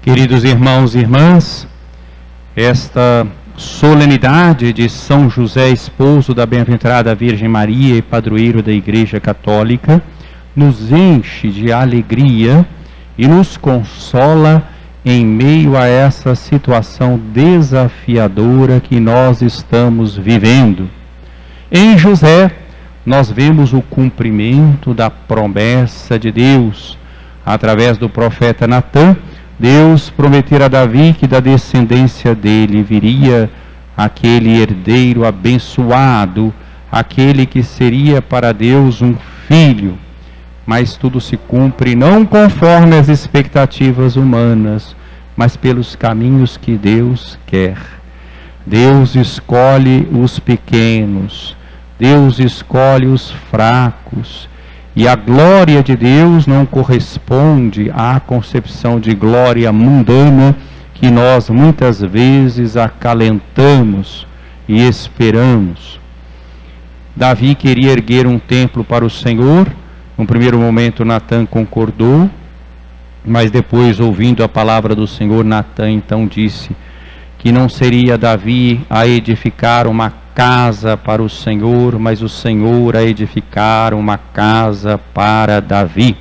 Queridos irmãos e irmãs, esta solenidade de São José, esposo da bem-aventurada Virgem Maria e padroeiro da Igreja Católica, nos enche de alegria e nos consola em meio a essa situação desafiadora que nós estamos vivendo. Em José, nós vemos o cumprimento da promessa de Deus. Através do profeta Natã, Deus prometera a Davi que da descendência dele viria aquele herdeiro abençoado, aquele que seria para Deus um filho. Mas tudo se cumpre não conforme as expectativas humanas, mas pelos caminhos que Deus quer. Deus escolhe os pequenos, Deus escolhe os fracos, e a glória de Deus não corresponde à concepção de glória mundana que nós muitas vezes acalentamos e esperamos. Davi queria erguer um templo para o Senhor. No primeiro momento Natã concordou, mas depois, ouvindo a palavra do Senhor, Natã então disse que não seria Davi a edificar uma casa para o Senhor, mas o Senhor a edificar uma casa para Davi.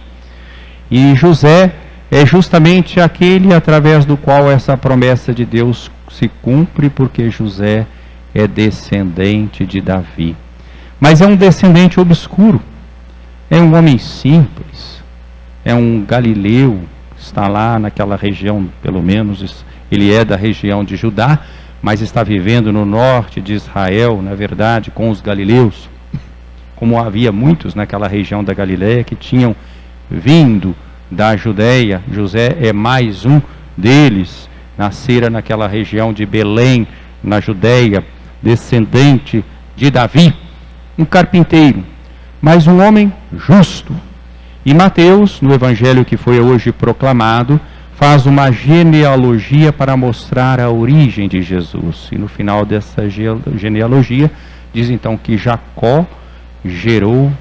E José é justamente aquele através do qual essa promessa de Deus se cumpre, porque José é descendente de Davi. Mas é um descendente obscuro, é um homem simples, é um galileu, está lá naquela região, pelo menos ele é da região de Judá, mas está vivendo no norte de Israel, na verdade, com os galileus, como havia muitos naquela região da Galileia que tinham vindo da Judéia. José é mais um deles, nascera naquela região de Belém, na Judéia, descendente de Davi, um carpinteiro, mas um homem justo. E Mateus, no evangelho que foi hoje proclamado, faz uma genealogia para mostrar a origem de Jesus. E no final dessa genealogia, diz então que Jacó gerou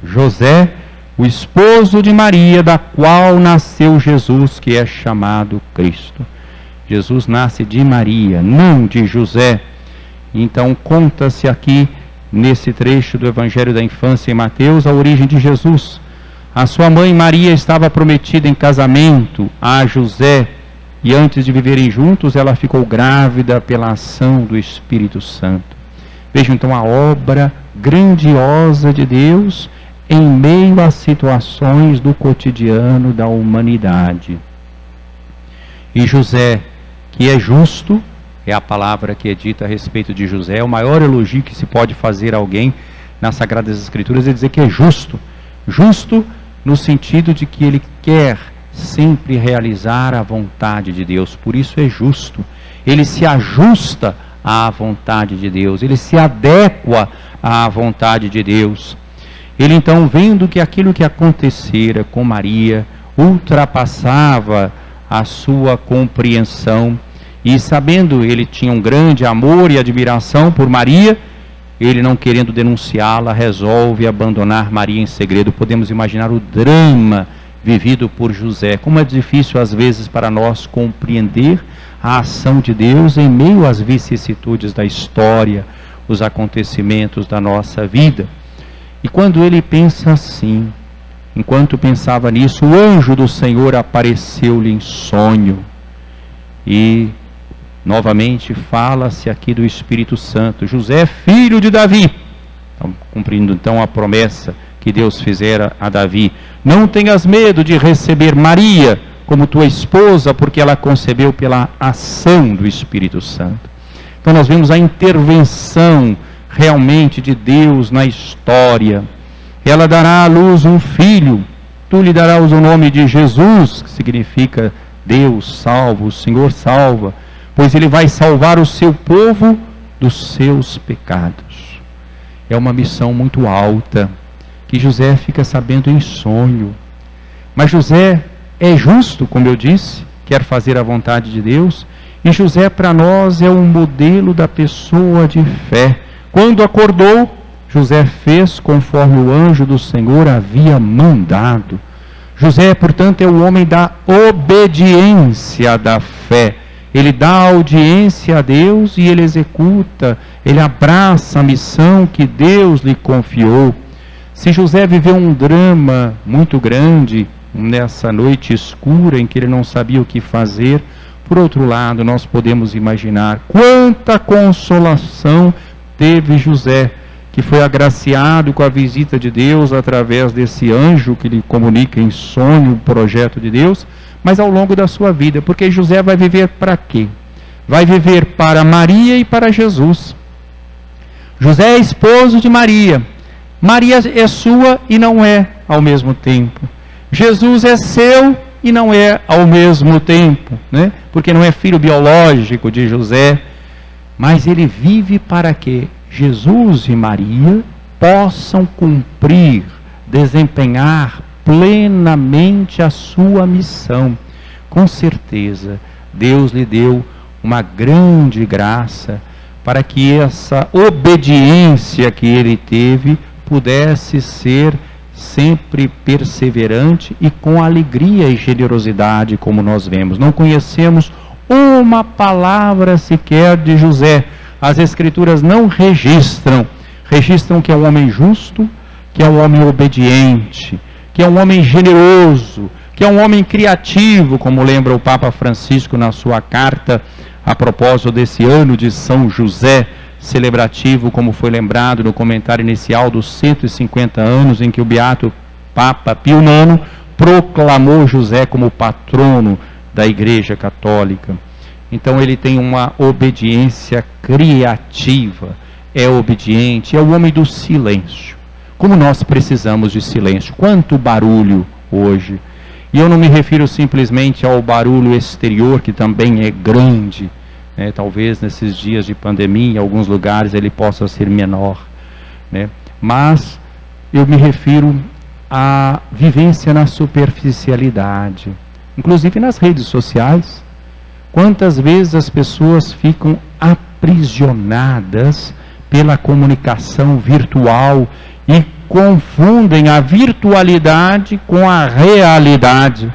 José, o esposo de Maria, da qual nasceu Jesus, que é chamado Cristo. Jesus nasce de Maria, não de José. Então conta-se aqui, nesse trecho do Evangelho da Infância em Mateus, a origem de Jesus. A sua mãe Maria estava prometida em casamento a José, e antes de viverem juntos ela ficou grávida pela ação do Espírito Santo. Vejam então a obra grandiosa de Deus em meio às situações do cotidiano da humanidade. E José, que é justo, é a palavra que é dita a respeito de José. O maior elogio que se pode fazer a alguém nas Sagradas Escrituras é dizer que é justo. Justo no sentido de que ele quer sempre realizar a vontade de Deus, por isso é justo. Ele se ajusta à vontade de Deus, ele se adequa à vontade de Deus. Ele então, vendo que aquilo que acontecera com Maria ultrapassava a sua compreensão, e sabendo ele tinha um grande amor e admiração por Maria, ele, não querendo denunciá-la, resolve abandonar Maria em segredo. Podemos imaginar o drama vivido por José. Como é difícil às vezes para nós compreender a ação de Deus em meio às vicissitudes da história, os acontecimentos da nossa vida. E quando ele pensa assim, enquanto pensava nisso, o anjo do Senhor apareceu-lhe em sonho. E novamente fala-se aqui do Espírito Santo. José, filho de Davi, cumprindo então a promessa que Deus fizera a Davi. Não tenhas medo de receber Maria como tua esposa, porque ela concebeu pela ação do Espírito Santo. Então nós vemos a intervenção realmente de Deus na história. Ela dará à luz um filho, tu lhe darás o nome de Jesus, que significa Deus salva, o Senhor salva, pois ele vai salvar o seu povo dos seus pecados. É uma missão muito alta, que José fica sabendo em sonho. Mas José é justo, como eu disse, quer fazer a vontade de Deus, e José para nós é um modelo da pessoa de fé. Quando acordou, José fez conforme o anjo do Senhor havia mandado. José, portanto, é o homem da obediência da fé. Ele dá audiência a Deus e ele executa, ele abraça a missão que Deus lhe confiou. Se José viveu um drama muito grande nessa noite escura em que ele não sabia o que fazer, por outro lado, nós podemos imaginar quanta consolação teve José, que foi agraciado com a visita de Deus através desse anjo que lhe comunica em sonho o projeto de Deus, mas ao longo da sua vida, porque José vai viver para quê? Vai viver para Maria e para Jesus. José é esposo de Maria. Maria é sua e não é ao mesmo tempo. Jesus é seu e não é ao mesmo tempo, né? Porque não é filho biológico de José, mas ele vive para que Jesus e Maria possam cumprir, desempenhar plenamente a sua missão. Com certeza, Deus lhe deu uma grande graça para que essa obediência que ele teve pudesse ser sempre perseverante e com alegria e generosidade, como nós vemos. Não conhecemos uma palavra sequer de José. As Escrituras não registram que é um homem justo, que é um homem obediente, que é um homem generoso, que é um homem criativo, como lembra o Papa Francisco na sua carta a propósito desse ano de São José, celebrativo, como foi lembrado no comentário inicial dos 150 anos em que o beato Papa Pio IX proclamou José como patrono da Igreja Católica. Então ele tem uma obediência criativa, é obediente, é o homem do silêncio. Como nós precisamos de silêncio, quanto barulho hoje. E eu não me refiro simplesmente ao barulho exterior, que também é grande, né? Talvez nesses dias de pandemia, em alguns lugares ele possa ser menor, né? Mas eu me refiro à vivência na superficialidade, inclusive nas redes sociais. Quantas vezes as pessoas ficam aprisionadas pela comunicação virtual e confundem a virtualidade com a realidade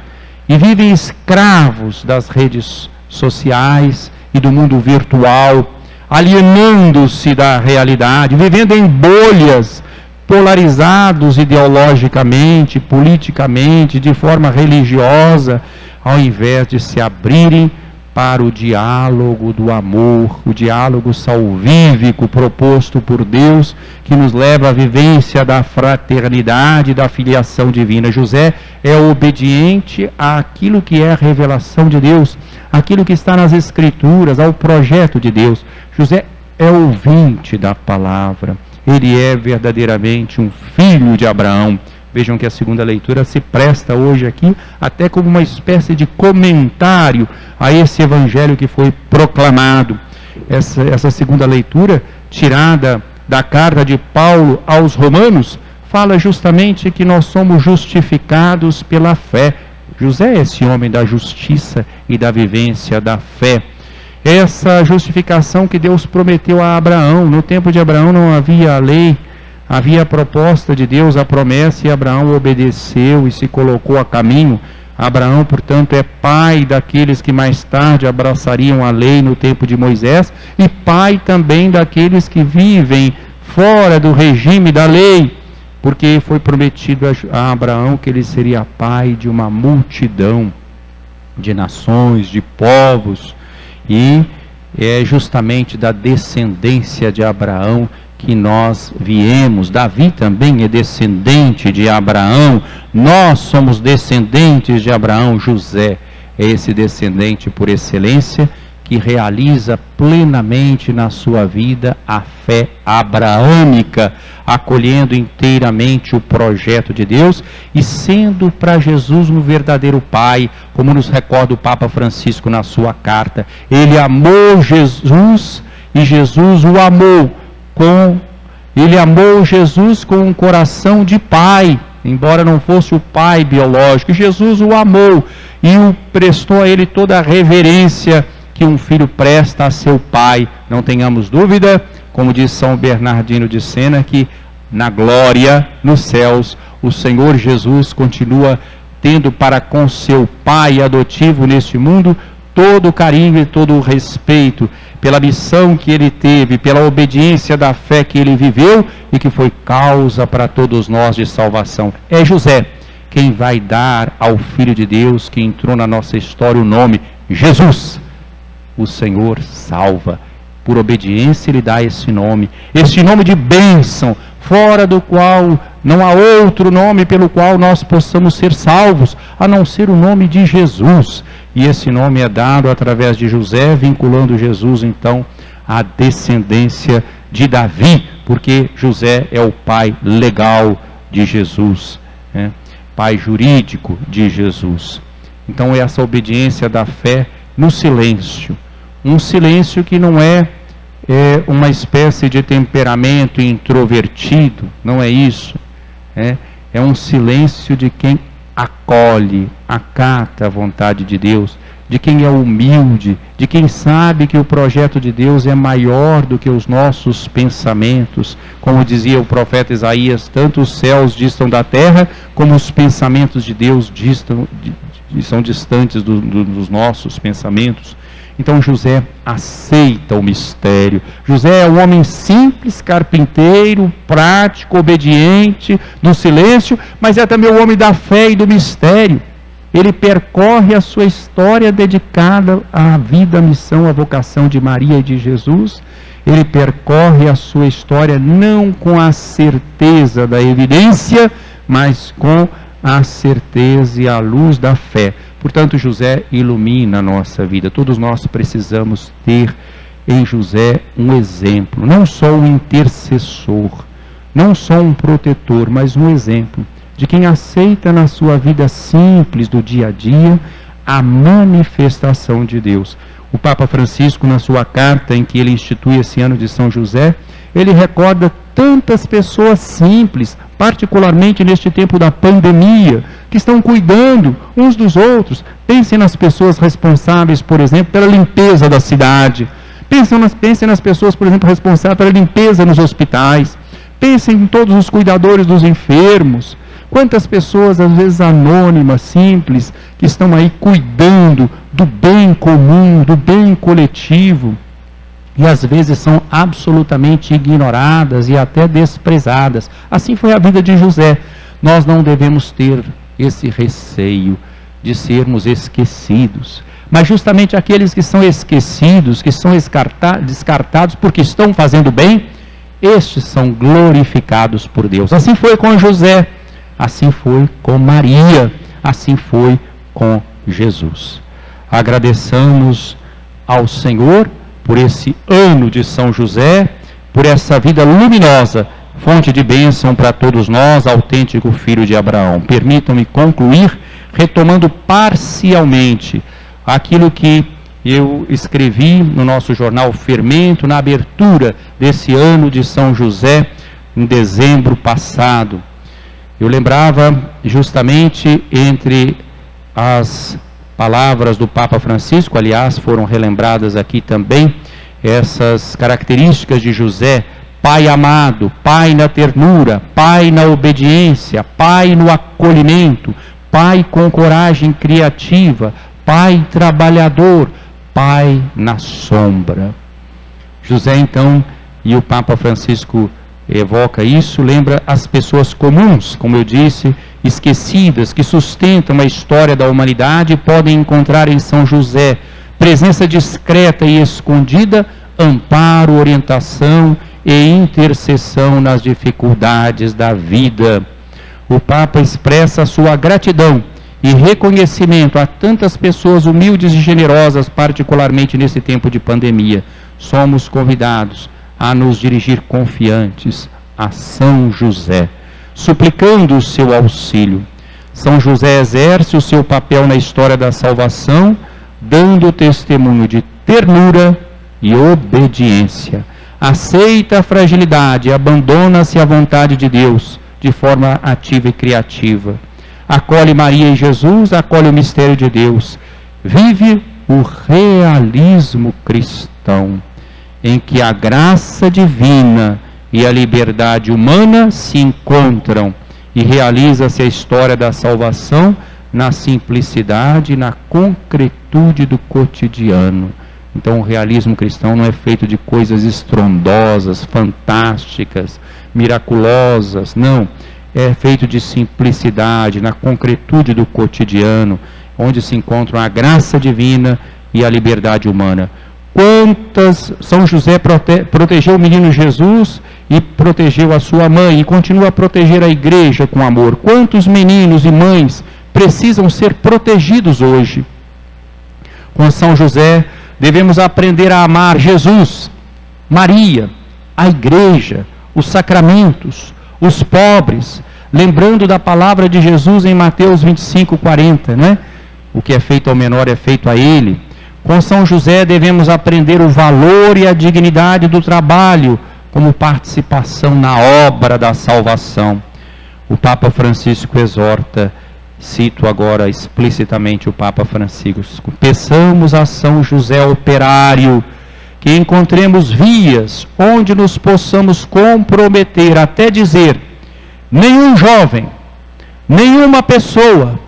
e vivem escravos das redes sociais e do mundo virtual, alienando-se da realidade, vivendo em bolhas, polarizados ideologicamente, politicamente, de forma religiosa, ao invés de se abrirem para o diálogo do amor, o diálogo salvífico proposto por Deus, que nos leva à vivência da fraternidade, da filiação divina. José é obediente àquilo que é a revelação de Deus, aquilo que está nas Escrituras, ao projeto de Deus. José é ouvinte da palavra, ele é verdadeiramente um filho de Abraão. Vejam que a segunda leitura se presta hoje aqui até como uma espécie de comentário a esse evangelho que foi proclamado. Essa segunda leitura, tirada da carta de Paulo aos Romanos, fala justamente que nós somos justificados pela fé. José é esse homem da justiça e da vivência da fé. Essa justificação que Deus prometeu a Abraão. No tempo de Abraão não havia a lei, havia a proposta de Deus, a promessa, e Abraão obedeceu e se colocou a caminho. Abraão, portanto, é pai daqueles que mais tarde abraçariam a lei no tempo de Moisés, e pai também daqueles que vivem fora do regime da lei, porque foi prometido a Abraão que ele seria pai de uma multidão de nações, de povos, e é justamente da descendência de Abraão que nós viemos. Davi também é descendente de Abraão, nós somos descendentes de Abraão. José é esse descendente por excelência, que realiza plenamente na sua vida a fé abraâmica, acolhendo inteiramente o projeto de Deus e sendo para Jesus um verdadeiro pai, como nos recorda o Papa Francisco na sua carta. Ele amou Jesus e Jesus o amou. Ele amou Jesus com um coração de pai, embora não fosse o pai biológico. Jesus o amou e o prestou a ele toda a reverência que um filho presta a seu pai. Não tenhamos dúvida, como diz São Bernardino de Sena, que na glória, nos céus, o Senhor Jesus continua tendo para com seu pai adotivo neste mundo todo o carinho e todo o respeito pela missão que ele teve, pela obediência da fé que ele viveu e que foi causa para todos nós de salvação. É José quem vai dar ao Filho de Deus que entrou na nossa história o nome Jesus. O Senhor salva. Por obediência ele dá esse nome de bênção, fora do qual não há outro nome pelo qual nós possamos ser salvos, a não ser o nome de Jesus. E esse nome é dado através de José, vinculando Jesus então à descendência de Davi, porque José é o pai legal de Jesus, né? Pai jurídico de Jesus. Então essa obediência da fé no silêncio, um silêncio que não é uma espécie de temperamento introvertido, não é isso, é um silêncio de quem acolhe, acata a vontade de Deus, de quem é humilde, de quem sabe que o projeto de Deus é maior do que os nossos pensamentos. Como dizia o profeta Isaías, tanto os céus distam da terra, como os pensamentos de Deus são distantes dos nossos pensamentos. Então José aceita o mistério. José é um homem simples, carpinteiro, prático, obediente, no silêncio, mas é também o homem da fé e do mistério. Ele percorre a sua história dedicada à vida, à missão, à vocação de Maria e de Jesus. Ele percorre a sua história não com a certeza da evidência, mas com a certeza e a luz da fé. Portanto, José ilumina a nossa vida. Todos nós precisamos ter em José um exemplo, não só um intercessor, não só um protetor, mas um exemplo de quem aceita na sua vida simples do dia a dia a manifestação de Deus. O Papa Francisco, na sua carta em que ele institui esse ano de São José, ele recorda tantas pessoas simples, particularmente neste tempo da pandemia, que estão cuidando uns dos outros. Pensem nas pessoas responsáveis, por exemplo, pela limpeza da cidade. Pensem nas pessoas, por exemplo, responsáveis pela limpeza nos hospitais. Pensem em todos os cuidadores dos enfermos. Quantas pessoas, às vezes anônimas, simples, que estão aí cuidando do bem comum, do bem coletivo, e às vezes são absolutamente ignoradas e até desprezadas. Assim foi a vida de José. Nós não devemos ter esse receio de sermos esquecidos, mas justamente aqueles que são esquecidos, que são descartados porque estão fazendo bem, estes são glorificados por Deus. Assim foi com José, assim foi com Maria, assim foi com Jesus. Agradeçamos ao Senhor por esse ano de São José, por essa vida luminosa, fonte de bênção para todos nós, autêntico filho de Abraão. Permitam-me concluir retomando parcialmente aquilo que eu escrevi no nosso jornal Fermento, na abertura desse ano de São José, em dezembro passado. Eu lembrava justamente entre as palavras do Papa Francisco, aliás, foram relembradas aqui também, essas características de José: pai amado, pai na ternura, pai na obediência, pai no acolhimento, pai com coragem criativa, pai trabalhador, pai na sombra. José, então, e o Papa Francisco evoca isso, lembra as pessoas comuns, como eu disse, esquecidas, que sustentam a história da humanidade, podem encontrar em São José presença discreta e escondida, amparo, orientação e intercessão nas dificuldades da vida. O Papa expressa a sua gratidão e reconhecimento a tantas pessoas humildes e generosas, particularmente nesse tempo de pandemia. Somos convidados a nos dirigir confiantes a São José, suplicando o seu auxílio. São José exerce o seu papel na história da salvação, dando testemunho de ternura e obediência. Aceita a fragilidade, abandona-se à vontade de Deus de forma ativa e criativa. Acolhe Maria e Jesus, acolhe o mistério de Deus. Vive o realismo cristão, em que a graça divina e a liberdade humana se encontram, e realiza-se a história da salvação na simplicidade e na concretude do cotidiano. Então o realismo cristão não é feito de coisas estrondosas, fantásticas, miraculosas, não. É feito de simplicidade, na concretude do cotidiano, onde se encontram a graça divina e a liberdade humana. São José protegeu o menino Jesus e protegeu a sua mãe e continua a proteger a igreja com amor. Quantos meninos e mães precisam ser protegidos hoje? Com São José devemos aprender a amar Jesus, Maria, a igreja, os sacramentos, os pobres, lembrando da palavra de Jesus em Mateus 25:40, né? O que é feito ao menor é feito a ele. Com São José devemos aprender o valor e a dignidade do trabalho como participação na obra da salvação. O Papa Francisco exorta, cito agora explicitamente o Papa Francisco: peçamos a São José operário que encontremos vias onde nos possamos comprometer, até dizer, nenhum jovem, nenhuma pessoa,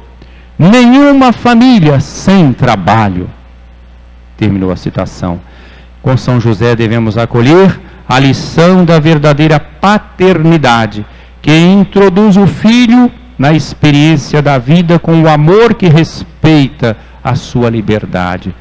nenhuma família sem trabalho. Terminou a citação. Com São José devemos acolher a lição da verdadeira paternidade, que introduz o filho na experiência da vida com o amor que respeita a sua liberdade.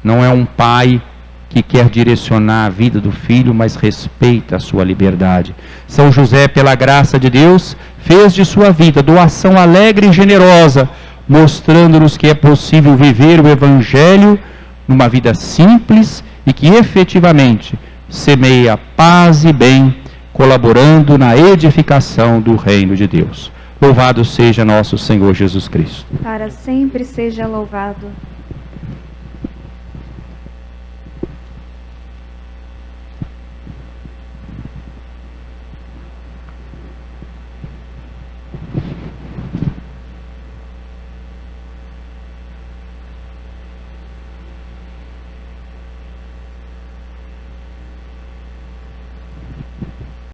Não é um pai que quer direcionar a vida do filho, mas respeita a sua liberdade. São José, pela graça de Deus, fez de sua vida doação alegre e generosa, mostrando-nos que é possível viver o Evangelho numa vida simples e que efetivamente semeia paz e bem, colaborando na edificação do reino de Deus. Louvado seja nosso Senhor Jesus Cristo. Para sempre seja louvado.